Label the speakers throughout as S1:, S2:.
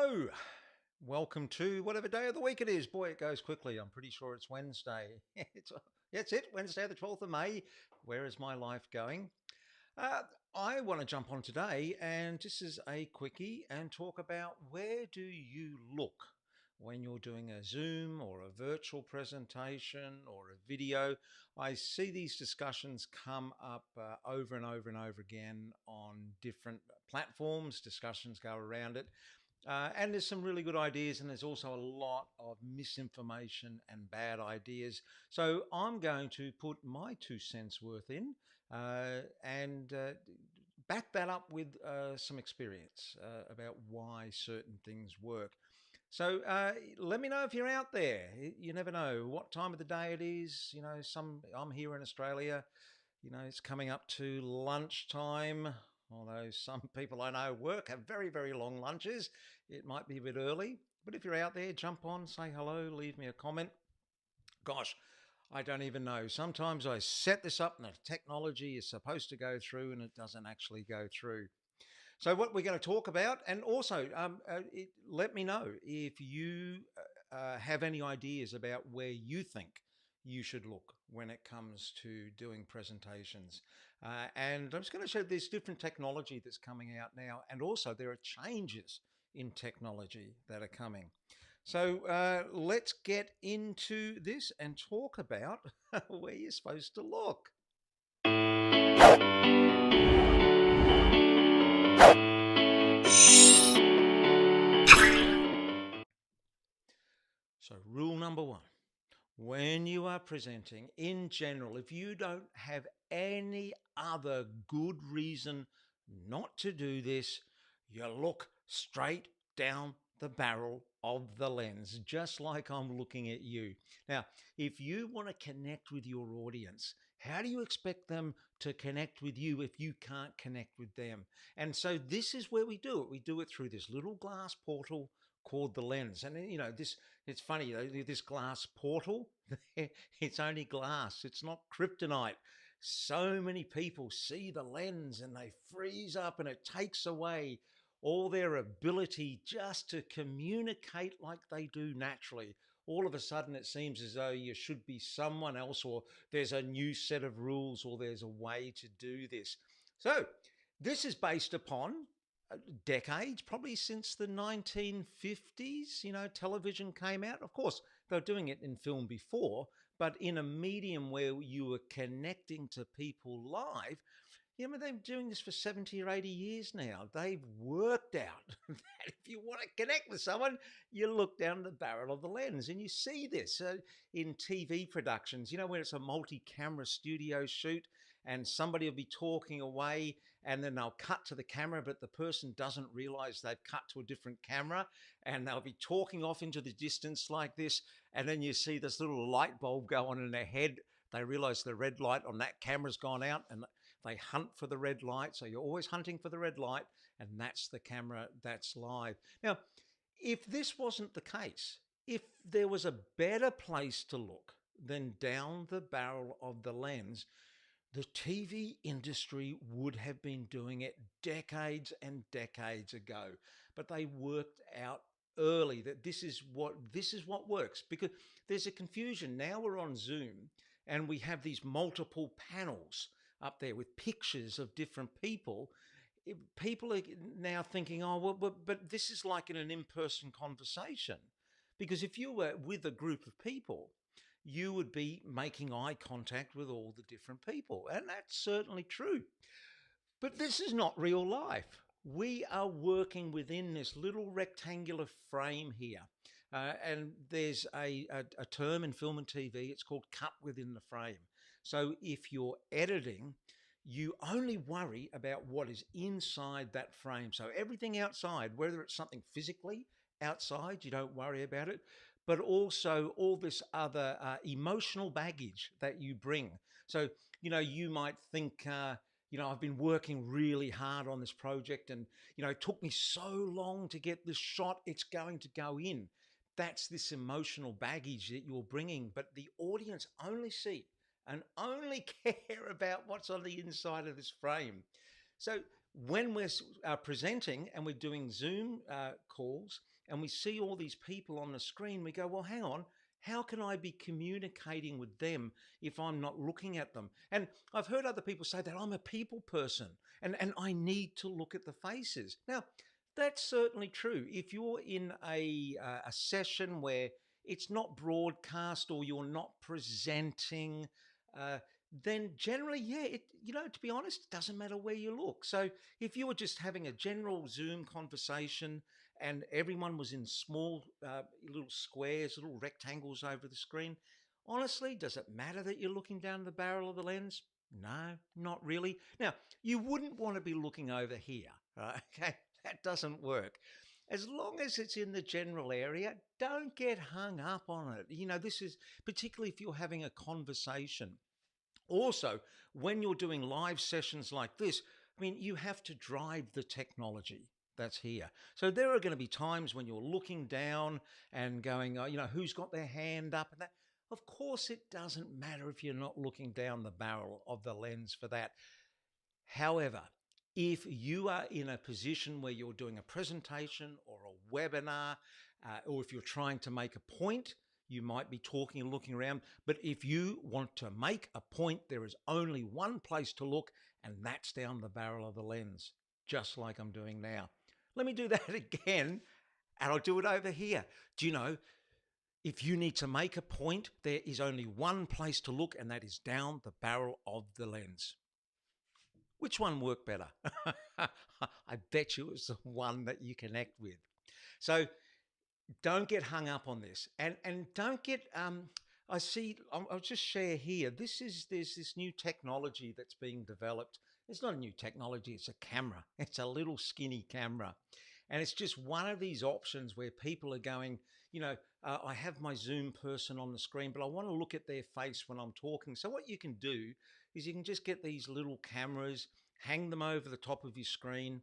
S1: Hello. Welcome to whatever day of the week it is. Boy, it goes quickly. I'm pretty sure it's Wednesday. That's it, Wednesday, the 12th of May. Where is my life going? Uh, I want to jump on today and this is a quickie and talk about where do you look when you're doing a Zoom or a virtual presentation or a video. I see these discussions come up over and over and over again on different platforms. Discussions go around it. And there's some really good ideas, and there's also a lot of misinformation and bad ideas. So I'm going to put my 2 cents worth in and back that up with some experience about why certain things work. So let me know if you're out there. You never know what time of the day it is. I'm here in Australia. It's coming up to lunchtime. Although some people I know work have very, very long lunches, it might be a bit early. But if you're out there, jump on, say hello, leave me a comment. Gosh, I don't even know. Sometimes I set this up and the technology is supposed to go through and it doesn't actually go through. So, what we're going to talk about, and also let me know if you have any ideas about where you think you should look when it comes to doing presentations. And I'm just going to show there's different technology that's coming out now, and also there are changes in technology that are coming. So let's get into this and talk about where you're supposed to look. So, rule number one, when you are presenting in general, if you don't have any other good reason not to do this, you look straight down the barrel of the lens, just like I'm looking at you. Now, if you want to connect with your audience, how do you expect them to connect with you if you can't connect with them? And so this is where we do it. We do it through this little glass portal called the lens. And this it's funny, this glass portal, it's only glass, it's not kryptonite. So many people see the lens and they freeze up, and it takes away all their ability just to communicate like they do naturally. All of a sudden, it seems as though you should be someone else, or there's a new set of rules, or there's a way to do this. So, this is based upon decades, probably since the 1950s, television came out. Of course, they were doing it in film before, but in a medium where you were connecting to people live. They've been doing this for 70 or 80 years now. They've worked out that if you want to connect with someone, you look down the barrel of the lens. And you see this in TV productions, when it's a multi-camera studio shoot and somebody will be talking away and then they'll cut to the camera, but the person doesn't realize they've cut to a different camera, and they'll be talking off into the distance like this. And then you see this little light bulb go on in their head. They realize the red light on that camera's gone out, and they hunt for the red light. So you're always hunting for the red light, and that's the camera that's live. Now, if this wasn't the case, if there was a better place to look than down the barrel of the lens, the TV industry would have been doing it decades and decades ago. But they worked out early that this is what works, because there's a confusion. Now we're on Zoom and we have these multiple panels up there with pictures of different people. People are now thinking, oh, well, but this is like in an in-person conversation. Because if you were with a group of people, you would be making eye contact with all the different people. And that's certainly true. But this is not real life. We are working within this little rectangular frame here. And there's a term in film and TV, it's called cut within the frame. So if you're editing, you only worry about what is inside that frame. So everything outside, whether it's something physically outside, you don't worry about it, but also all this other emotional baggage that you bring. So, you might think, I've been working really hard on this project, and, it took me so long to get this shot, it's going to go in. That's this emotional baggage that you're bringing, but the audience only see and only care about what's on the inside of this frame. So when we're presenting and we're doing Zoom calls, and we see all these people on the screen, we go, well, hang on, how can I be communicating with them if I'm not looking at them? And I've heard other people say that I'm a people person and I need to look at the faces. Now, that's certainly true. If you're in a session where it's not broadcast or you're not presenting, uh, then generally, yeah, to be honest, it doesn't matter where you look. So if you were just having a general Zoom conversation and everyone was in small little squares, little rectangles over the screen, honestly, does it matter that you're looking down the barrel of the lens? No, not really. Now, you wouldn't want to be looking over here, right? Okay, that doesn't work. As long as it's in the general area, don't get hung up on it. This is particularly if you're having a conversation. Also, when you're doing live sessions like this, I mean, you have to drive the technology that's here. So there are going to be times when you're looking down and going, who's got their hand up and that. Of course, it doesn't matter if you're not looking down the barrel of the lens for that. However, if you are in a position where you're doing a presentation or a webinar, or if you're trying to make a point, you might be talking and looking around. But if you want to make a point, there is only one place to look, and that's down the barrel of the lens, just like I'm doing now. Let me do that again, and I'll do it over here. Do you know, if you need to make a point, there is only one place to look, and that is down the barrel of the lens. Which one worked better? I bet you it's the one that you connect with. So don't get hung up on this, and don't get. I see. I'll just share here. There's this new technology that's being developed. It's not a new technology. It's a camera. It's a little skinny camera, and it's just one of these options where people are going. I have my Zoom person on the screen, but I want to look at their face when I'm talking. So what you can do is you can just get these little cameras, hang them over the top of your screen.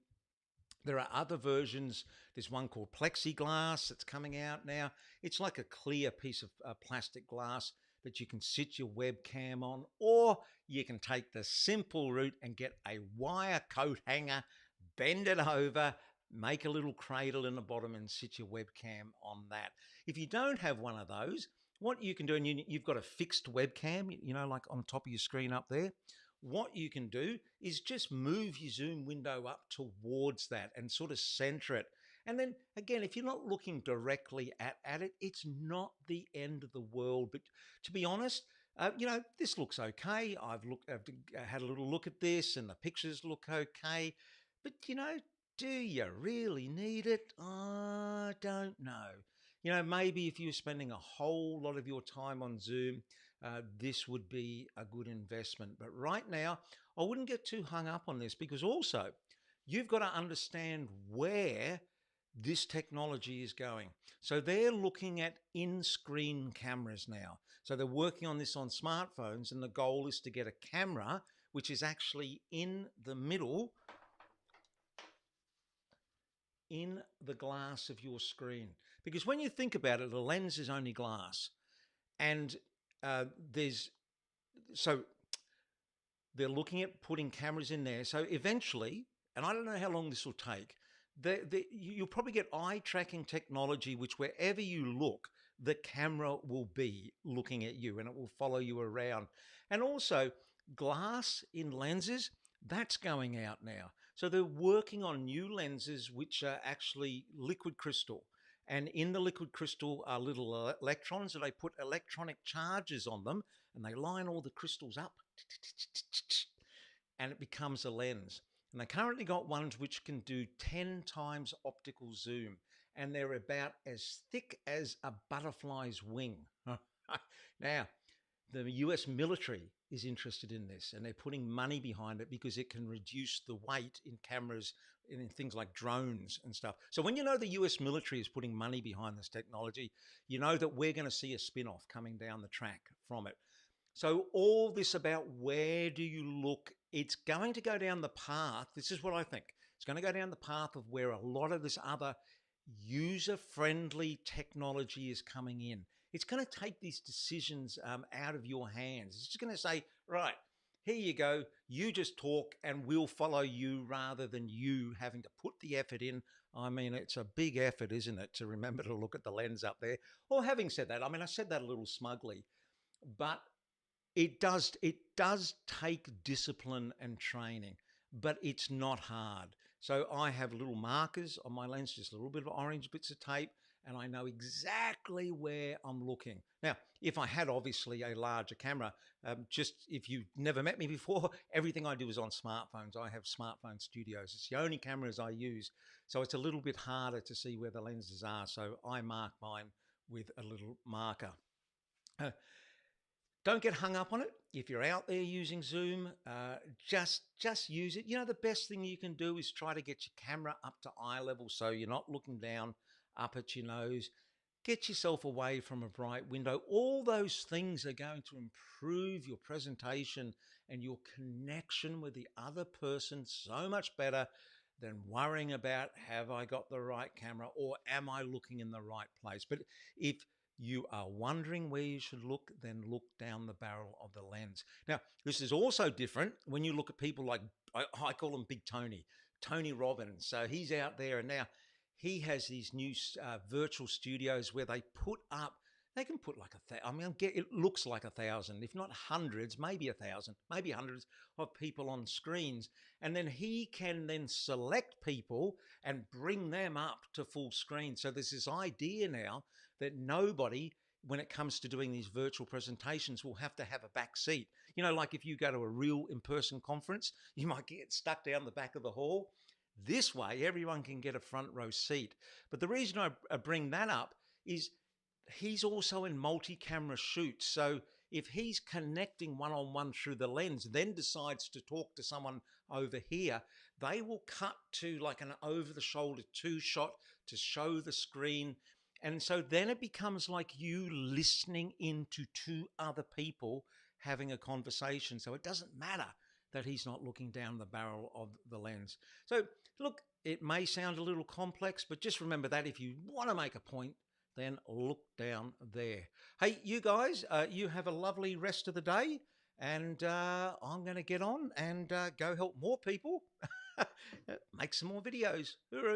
S1: There are other versions. There's one called plexiglass that's coming out now. It's like a clear piece of plastic glass that you can sit your webcam on, or you can take the simple route and get a wire coat hanger, bend it over, make a little cradle in the bottom and sit your webcam on that. If you don't have one of those, what you can do, and you've got a fixed webcam, like on top of your screen up there, what you can do is just move your Zoom window up towards that and sort of center it. And then again, if you're not looking directly at it, it's not the end of the world. But to be honest, this looks okay. I've had a little look at this and the pictures look okay. But, do you really need it? I don't know. Maybe if you're spending a whole lot of your time on Zoom, this would be a good investment. But right now, I wouldn't get too hung up on this, because also you've got to understand where this technology is going. So they're looking at in-screen cameras now. So they're working on this on smartphones, and the goal is to get a camera which is actually in the middle, in the glass of your screen. Because when you think about it, the lens is only glass. And so they're looking at putting cameras in there. So eventually, and I don't know how long this will take, you'll probably get eye tracking technology, which wherever you look, the camera will be looking at you and it will follow you around. And also glass in lenses, that's going out now. So they're working on new lenses, which are actually liquid crystal. And in the liquid crystal are little electrons, and they put electronic charges on them, and they line all the crystals up, and it becomes a lens. And they currently got ones which can do 10 times optical zoom, and they're about as thick as a butterfly's wing. Now, the US military is interested in this, and they're putting money behind it because it can reduce the weight in cameras in things like drones and stuff. So when you know the US military is putting money behind this technology, you know that we're going to see a spin-off coming down the track from it. So all this about where do you look, it's going to go down the path. This is what I think. It's going to go down the path of where a lot of this other user-friendly technology is coming in. It's going to take these decisions out of your hands. It's just going to say, right, here you go. You just talk and we'll follow you rather than you having to put the effort in. I mean, it's a big effort, isn't it, to remember to look at the lens up there? Or having said that, I mean, I said that a little smugly, but it does take discipline and training, but it's not hard. So I have little markers on my lens, just a little bit of orange bits of tape, and I know exactly where I'm looking. Now, if I had obviously a larger camera, just if you've never met me before, everything I do is on smartphones. I have smartphone studios. It's the only cameras I use. So it's a little bit harder to see where the lenses are. So I mark mine with a little marker. Uh, don't get hung up on it. If you're out there using Zoom, just use it. You know, the best thing you can do is try to get your camera up to eye level so you're not looking down up at your nose. Get yourself away from a bright window. All those things are going to improve your presentation and your connection with the other person so much better than worrying about, have I got the right camera or am I looking in the right place? But if you are wondering where you should look, then look down the barrel of the lens. Now, this is also different when you look at people like, I call him Big Tony, Tony Robbins. So he's out there and now he has these new virtual studios where they can put like I mean, it looks like 1,000, if not hundreds, maybe 1,000, maybe hundreds of people on screens. And then he can then select people and bring them up to full screen. So there's this idea now that nobody, when it comes to doing these virtual presentations, will have to have a back seat. You know, like if you go to a real in-person conference, you might get stuck down the back of the hall. This way, everyone can get a front row seat. But the reason I bring that up is he's also in multi-camera shoots. So if he's connecting one-on-one through the lens, then decides to talk to someone over here, they will cut to like an over-the-shoulder two-shot to show the screen. And so then it becomes like you listening into two other people having a conversation. So it doesn't matter that he's not looking down the barrel of the lens. So look, it may sound a little complex, but just remember that if you want to make a point, then look down there. Hey, you guys, you have a lovely rest of the day, and I'm going to get on and go help more people make some more videos. Hooroo.